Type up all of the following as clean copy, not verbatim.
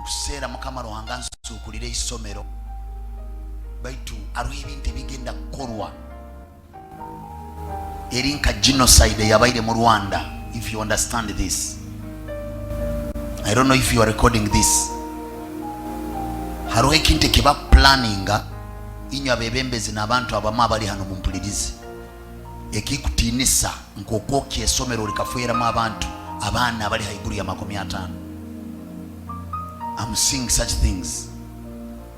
kuseera mukama lwanga nsuukulira isomero baitu aliwo ebintu ebigenda kukolwa eri nka genocide yabaire mu Rwanda. If you understand this, I don't know if you are recording this. Hariwo ekintu kiba planninga inywa abebembezi n'abantu abamu abali hano mumpulirize ekikutinisa nk'okwokya essomero likafuuyiramu abantu abaana abali haiguru ya 50. I'm seeing such things.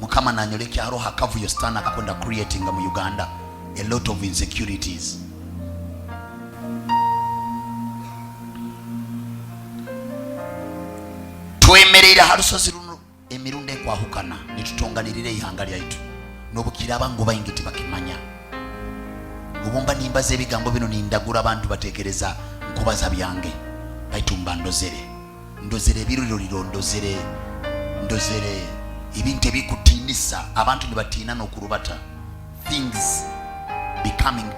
Mukama nanyoleke haro hakavuyo stana akakwenda creating mu Uganda a lot of insecurities. Twemerera harusozi runo emirunde kwahukana nitutonganirire ihanga lyaitu n'obukira abangu bayingiti bakimanya ubumba nimba z'ebigambo bino nindagura abantu batekereza nkubaza byange baitumba ndozere ebiruliro ndozere ebintu ebikutinisa abantu nibatina n'okurubata, things becoming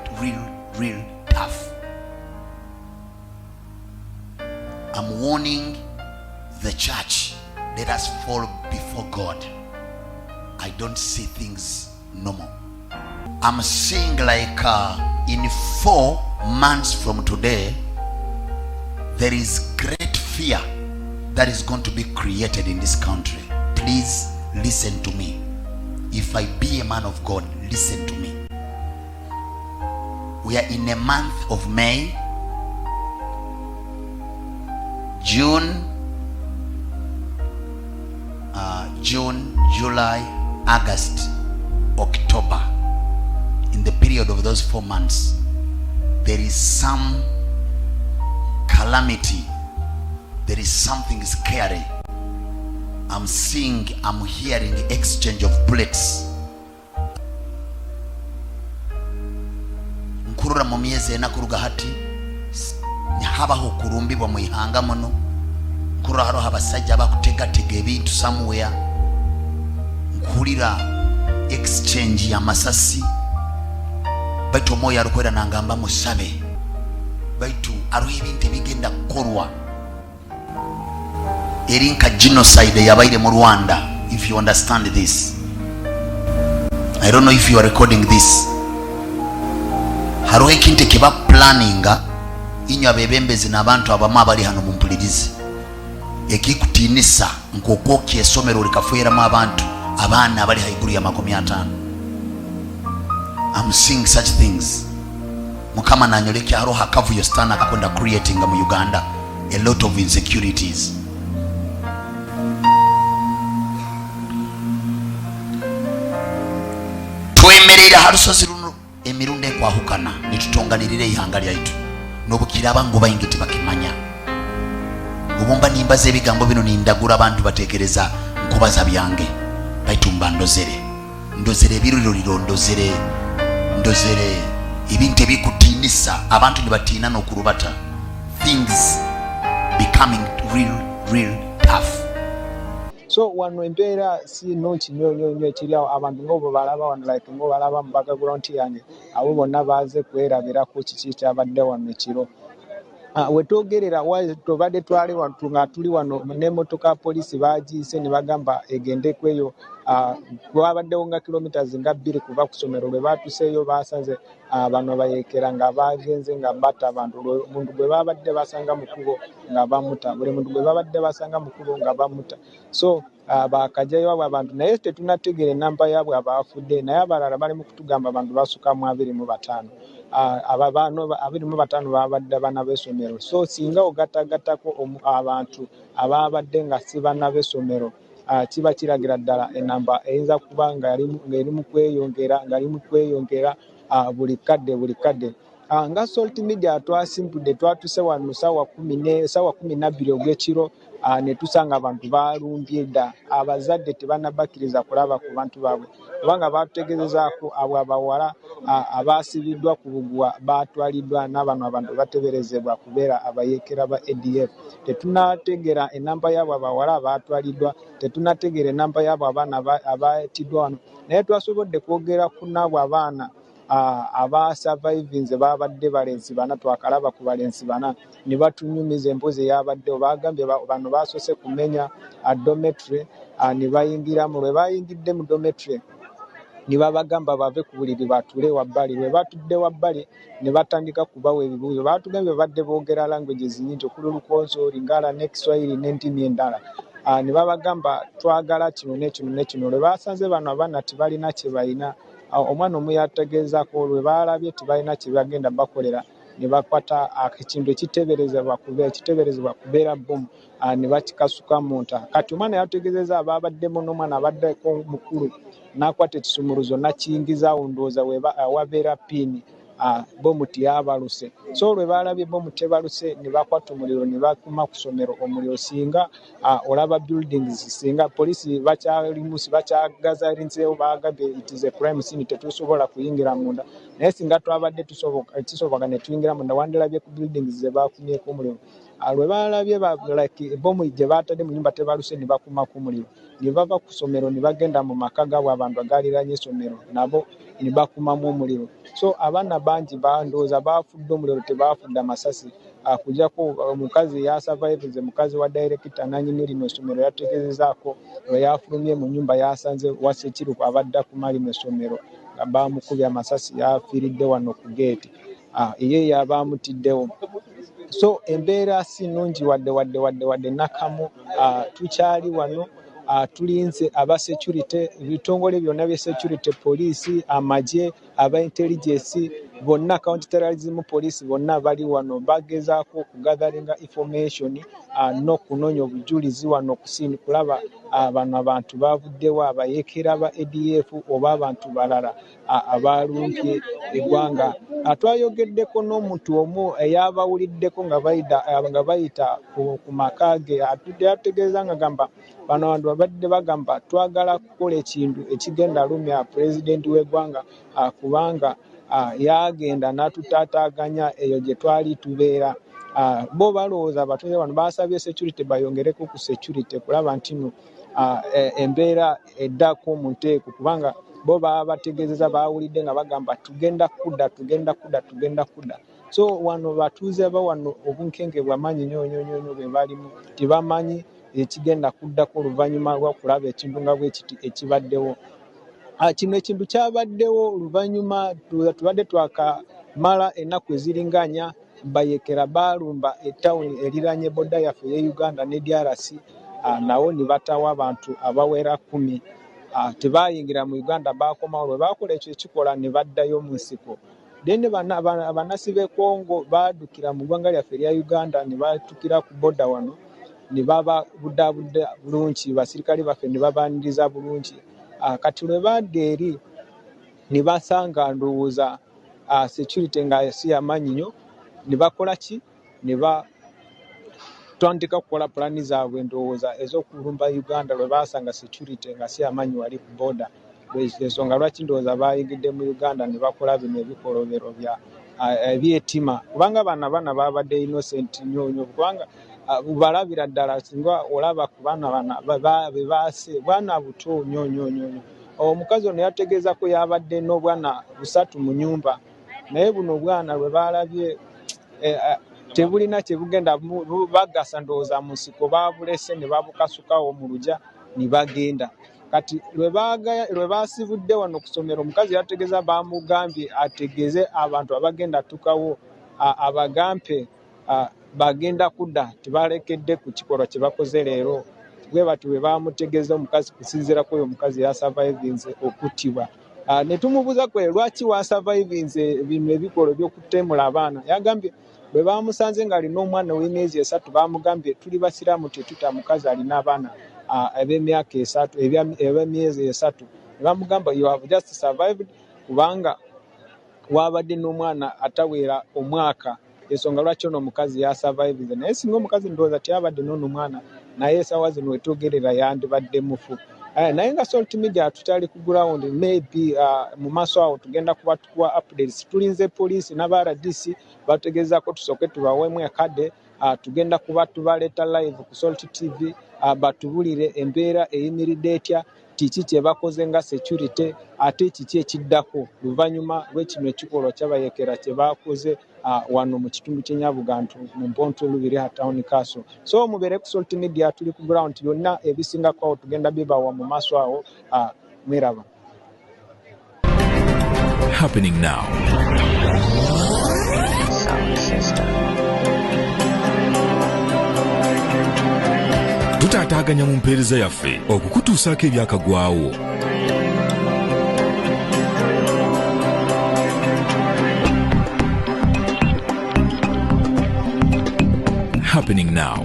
real tough. I'm warning the church, let us fall before God. I don't see things normal. I'm saying like in 4 months from today, there is great fear that is going to be created in this country. Please listen to me. If I be a man of God, listen to me. We are in a month of May, June, July, August, October. In the period of those 4 months, there is some calamity. There is something scary. I'm hearing exchange of bullets. Nkurura mu myezi enakuruga hati habaho kurumbibwa mu ihanga muno. Nkurura haro abasajja bakutegatega ebintu somewhere. Nkurira exchange ya masasi. Baitu omoyo arukwera nangamba musabe. Baitu aru ebintu bigenda kukolwa eri nka genocide yabaire mu Rwanda. If you understand this, I don't know if you are recording this. Hariho ekintu kiba planninga inywa abebembezi n'abantu abamu abali hano mumpulirize ekikutinisa nk'okwokya essomero likafuuyiramu abantu abaana abali haiguru ya 50. I'm seeing such things. Mukama nanyoleke haro hakavuyo stana akakwenda creating mu Uganda a lot of insecurities. Twemerera harusozi runo emirunde kwahukana nitutonganirire ihanga lyaitu n'obukira abangu bayingiti bakimanya ubumba nimba z'ebigambo bino nindagura abantu batekereza nkubaza byange baitumba ndozere ebiruliro ndozere ebintu ebikutinisa abantu nibatina n'okurubata, things becoming real tough. So wano embeera si noti nnyo ekiriawo abantu ng'obwo balaba wano like ngo balaba mu background yange abo bonna baaze kwerabirako kiki kyabadde wano ekiro. Wetwogerera tobadde twali wantu nga tuli wano n'emmotoka polisi baagiyise ne bagamba egende kweyo. Wabaddewo nga kilometers nga 2 kuva ku ssomero lwe baatuseeyo basaze bano bayeekera nga bagenze nga batta abantu. Omuntu gwe babadde basanga mu kkubo nga bamuta, buli muntu gwe babadde basanga mu kkubo nga bamuta. So bakajjayo abo abantu naye tetunategeera ennamba yaabwe abaafudde, naye abalala bali mu kutugamba abantu basuka mu 25. Ababano 25 babadde bana b'essomero. So singa ogattagattako abantu ababadde nga si bana b'essomero, kiba kiragira ddala enamba eyinza kuba ng'eri mu kweyongera buli kadde. Nga Salt Media twasimpudde twatuse wano ssaawa 12 ogw'ekiro ne tusanga abantu balumbye dda. Abazadde tebannabakkiriza kulaba ku bantu baabwe kubanga batutegezezaako abo abawala abaasibiddwa ku Bugwa baatwaliddwa n'abano abantu bateberezebwa kubeera abayeekera ba ADF. Tetunategeera ennamba y'abo abawala abaatwaliddwa, tetunategeera ennamba y'abo abaana abaetiddwa wano, naye twasobodde kwogera ku n'abo abaana abasurvivinze babadde balenzi bana, twakalaba ku balenzi bana ne batunyumiza embuzi eyabaddewo. Bagambye bano basoose kumenya dormitory ne bayingiramu. Lwe bayingidde mu dormitory ne babagamba bave ku buliri batuule wabbali. Lwe batudde wabbali ne batandika kubawa ebibuuzo. Batugambye babadde boogera languages nnyingi okuli Olukonzo, Lingala n'Ekiswahili n'entimi endala. Ne babagamba twagala kino n'ekino n'ekino. Lwe basanze bano abaana tebalina kye balina, omwana omu yategeezaako lwe balabye tebalina kye bagenda bakolera ne bakwata ekintu ekiteeberezebwa kubeera bomu ne bakikasuka mu nta. Kati omwana yategeezezza ababaddemu n'omwana abaddeko mukulu n'akwata ekisumuluzo n'akiyingizaawo ndowooza wabeera piini. Bomu teyabaluse. So lwe balabye bomu tebaluse ne bakwata omuliro ne bakuma ku ssomero omuliro. Singa olaba buildings, singa poliisi bakyalimusi bakyagazalinzeewo bagambye it is a crime scene, tetusobola kuyingira munda. Naye singa twabadde kisoboka ne tuyingira munda wandirabye ku buildings ze bakumyeko omuliro. Lwe balabye like bomu gye batadde mu nyumba tebaluse ne bakumako omuliro ne bava ku ssomero ne bagenda mu maka gaabwe abantu agaaliranye essomero nabo ne bakumamu omuliro. So abaana bangi bandowooza baafudde omuliro, tebaafudde amasasi. Kujjako omukazi yasurvivinze, mukazi wa director nannyini lino essomero yategeezezaako lwe yafulumye mu nyumba yasanze Wasekiruku abadde akumali mu essomero nga baamukubye amasasi, yafiiridde wano ku geeti. Ye yabaamutiddewo. So embeera si nnungi wadde nakamu. Tukyali wano tulinze aba security, ebitongole byonna bya security, poliisi, amagye, aba intelligence, bonna county terrorism police bonna bali wano bagezaako okugatharinga information n'okunoonya obujulizi wano ku scene kulaba bano abantu bavuddewo, abayeekera ba ADF oba abantu balala abalumpye eggwanga. Twayogeddeko n'omuntu omu eyabawuliddeko nga bayita ku maka ge, yategeeza nga gamba bano abantu babadde bagamba twagala kukola ekintu ekigenda lumya pulezidenti w'eggwanga kubanga yagenda n'atutaataaganya eyo gye twali tubeera. Bo balowooza abatuuze bano basabye security bayongereko ku security kulaba nti no embeera eddako mu nteeko, kubanga bo baba bategeezeza bawulidde nga bagamba tugenda kudda. So wano batuuze ba wano obunkenge bw'amaanyi nnyo bwe balimu, tebamanyi ekigenda kuddako oluvannyuma lw'okulaba ekintu nga bwe kiti ekibaddewo. Kino ekintu kyabaddewo oluvannyuma tubadde twakamala ennaku eziringanya bayeekera balumba ettawuni eriranye bodda yaffe ye Uganda ne DRC, nawo ne batawa abantu abawera 10. Tebayingira mu Uganda, bakomawo. Lwe bakola ekyo ekikola ne baddayo mu nsiko. Then abanasi b'e Congo baddukira mu ggwanga lyaffe erya Uganda ne batukira ku bodda wano ne bababuddaabudda bulungi, basirikale baffe ne babaaniriza bulungi. Kati lwe badda eri ne basanga ndowooza security nga si yamanyi nnyo, ne bakola ki? Ne batandika kukola pulaani zaabwe ndowooza ez'okulumba Uganda lwe basanga security nga si yamanyi wali ku border. Ensonga lwaki ndowooza bayingidde mu Uganda ne bakola bino ebikolobero ebyetima, kubanga bano abaana babadde innocent nnyo, kubanga balabira ddala singa olaba ku baana bebaase bwana buto nnyo. Omukazi ono yategeeza ko yabadde n'obwana 3 mu nyumba, naye buno obwana lwe balabye tebulina kye bugenda bagasa ndowooza mu nsiko, babulese ne babukasukawo mu luggya ne bagenda. Kati lwe basibudde wano ku ssomero, omukazi yategeeza bamugambye ategeeze abantu abagenda tukawo abagampe bagenda kudda, tebalekedde ku kikolwa kye bakoze leero. Bwe bati bwe bamutegeeza omukazi kusinziirako oyo omukazi yasurvivinze okuttibwa. Ne tumubuuza lwaki wasurvivinze bino ebikolwa by'okutemula abaana. Yagambye bwe bamusanze nga alina omwana w'emyezi 3 bamugambye tuli basiraamu tetuta mukazi alina abaana ab'emyaka 3 eb'emyezi 3. Ne bamugamba you have just survived kubanga wabadde n'omwana atawera omwaka, ensonga lwaki ono omukazi yasurvivinze. Naye singa omukazi ndowooza teyabadde n'ono mwana, naye esaawa zino wetwogerera yandibadde mufu. Naye nga salt media tutali ku ground, maybe mu maaso awo tugenda kuba tukuwa updates. Tulinze poliisi n'aba RDC bategeezako tusooke tubaweemu akadde, tugenda kuba tubaleeta live ku Salt TV batubulire embeera eyimiridde etya kiki kye bakoze nga security ate kiki ekiddako luvannyuma lw'ekino ekikolwa kyabayekera kye bakoze wano mu kitundu ky'Enyabugantu mu Mponto Lubiri Town Council. So mubeere ku Salt Media tuli ku ground byonna ebisingako awo tugenda bibawa mu maaso awo mweraba. Happening now. Sound system. Tutaataaganya mu mpeereza yaffe okukutuusaako ebyakagwawo. Happening now.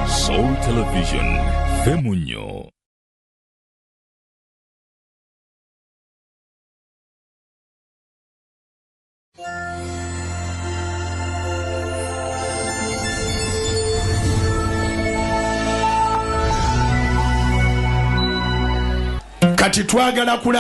Soul Television, Femunyo. Kati twagala kulanga